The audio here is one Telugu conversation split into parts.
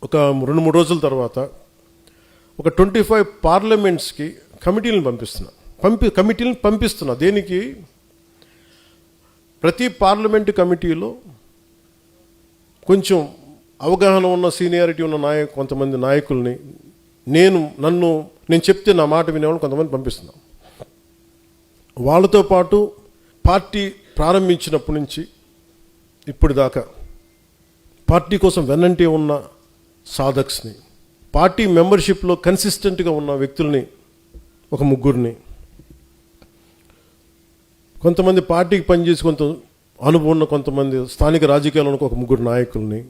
ఒక 2-3 రోజుల తర్వాత ఒక 25 పార్లమెంట్స్కి కమిటీలను పంపిస్తున్నా. దేనికి? ప్రతి పార్లమెంటు కమిటీలో కొంచెం అవగాహన ఉన్న సీనియారిటీ ఉన్న కొంతమంది నాయకుల్ని నేను చెప్తే నా మాట వినేవాళ్ళు కొంతమంది పంపిస్తున్నాం. వాళ్ళతో పాటు పార్టీ ప్రారంభించినప్పటి నుంచి ఇప్పుడు దాకా పార్టీ కోసం వెన్నంటే ఉన్న సాధక్స్ని, పార్టీ మెంబర్షిప్లో కన్సిస్టెంట్గా ఉన్న వ్యక్తుల్ని ఒక 3 కొంతమంది పార్టీకి పనిచేసి కొంత అనుభవం ఉన్న కొంతమంది స్థానిక రాజకీయాల్లో ఒక 3 నాయకుల్ని,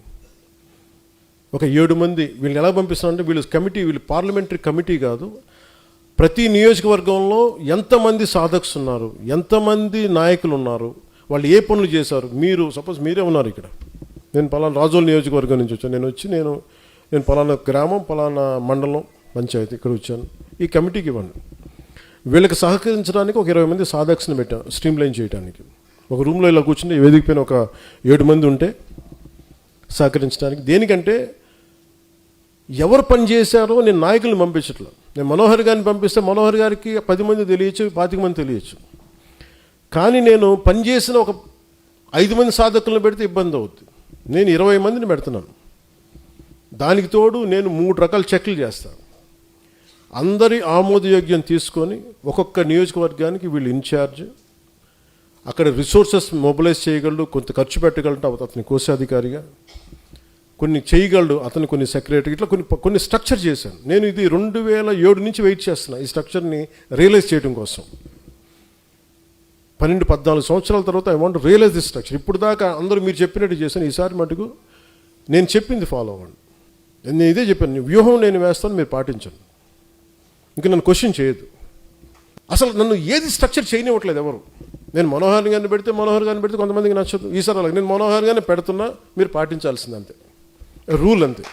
ఒక 7 మంది. వీళ్ళని ఎలా పంపిస్తున్నారంటే వీళ్ళు పార్లమెంటరీ కమిటీ కాదు, ప్రతి నియోజకవర్గంలో ఎంతమంది సాధక్స్ ఉన్నారు, ఎంతమంది నాయకులు ఉన్నారు, వాళ్ళు ఏ పనులు చేశారు. సపోజ్ మీరే ఉన్నారు ఇక్కడ, నేను పలానా రాజోల్ నియోజకవర్గం నుంచి వచ్చాను, నేను పలానా గ్రామం, పలానా మండలం, పంచాయతీ ఇక్కడ వచ్చాను, ఈ కమిటీకి ఇవ్వండి. వీళ్ళకి సహకరించడానికి ఒక 20 మంది సాధక్స్ని పెట్టాను స్ట్రీమ్లైన్ చేయడానికి. ఒక రూమ్లో ఇలా కూర్చుంటే వేదిక పైన ఒక 7 మంది ఉంటే సహకరించడానికి. దేనికంటే ఎవరు పని చేశారో నేను నాయకులను పంపించట్లేదు. నేను మనోహర్ గారిని పంపిస్తే మనోహర్ గారికి 10 మంది తెలియచ్చు, 25 మంది తెలియచ్చు. కానీ నేను పనిచేసిన ఒక 5 మంది సాధకులను పెడితే ఇబ్బంది అవుతుంది. నేను 20 మందిని పెడుతున్నాను. దానికి తోడు నేను 3 రకాల చెక్లు చేస్తాను. అందరి ఆమోదయోగ్యం తీసుకొని ఒక్కొక్క నియోజకవర్గానికి వీళ్ళు ఇన్ఛార్జ్, అక్కడ రిసోర్సెస్ మొబిలైజ్ చేయగలడు, కొంత ఖర్చు పెట్టగలడు అతని కోశాధికారిగా, కొన్ని చేయగలడు అతను, కొన్ని సెక్రటరీ, ఇట్లా కొన్ని స్ట్రక్చర్ చేశాను. నేను ఇది 2007 నుంచి వెయిట్ చేస్తున్నా ఈ స్ట్రక్చర్ని రియలైజ్ చేయడం కోసం. 12-14 సంవత్సరాల తర్వాత I want realise this structure. ఇప్పుడు దాకా అందరూ మీరు చెప్పినట్టు చేశాను, ఈసారి మటుకు నేను చెప్పింది ఫాలో అవ్వండి. నేను ఇదే చెప్పాను, వ్యూహం నేను వేస్తాను, మీరు పాటించండి. ఇంకా నన్ను క్వశ్చన్ చేయదు. అసలు నన్ను ఏది స్ట్రక్చర్ చేయనివ్వట్లేదు ఎవరు. నేను మనోహర్ గారిని పెడితే కొంతమందికి నచ్చదు. ఈసారి అలాగే నేను మనోహర్ గారిని పెడుతున్నా, మీరు పాటించాల్సింది అంతే, రూల్ అంతే.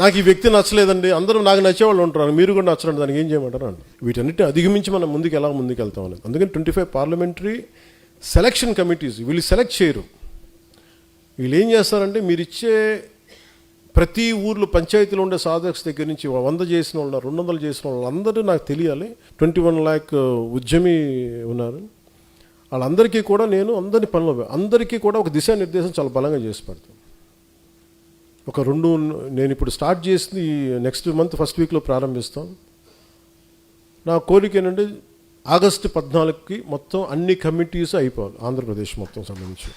నాకు ఈ వ్యక్తి నచ్చలేదండి, అందరూ నాకు నచ్చేవాళ్ళు ఉంటారు, మీరు కూడా నచ్చరండి, దానికి ఏం చేయమంటారు అండి. వీటన్నిటిని అధిగమించి మనం ముందుకు వెళ్తాం అనేది. అందుకని 25 పార్లమెంటరీ సెలక్షన్ కమిటీస్ వీళ్ళు సెలెక్ట్ చేయరు. వీళ్ళు ఏం చేస్తారంటే మీరు ఇచ్చే ప్రతి ఊర్లో పంచాయతీలో ఉండే సాధక్స్ దగ్గర నుంచి 100 చేసిన వాళ్ళు, 200 చేసిన వాళ్ళు అందరూ నాకు తెలియాలి. 21 lakh ఉద్యమి ఉన్నారు. వాళ్ళందరికీ కూడా నేను అందరికీ కూడా ఒక దిశానిర్దేశం చాలా బలంగా చేసి పెడతాను. నేను ఇప్పుడు స్టార్ట్ చేసింది నెక్స్ట్ మంత్ ఫస్ట్ వీక్లో ప్రారంభిస్తాం. నా కోరిక ఏంటంటే ఆగస్టు 14కి మొత్తం అన్ని కమిటీస్ అయిపోవాలి ఆంధ్రప్రదేశ్ మొత్తం సంబంధించి.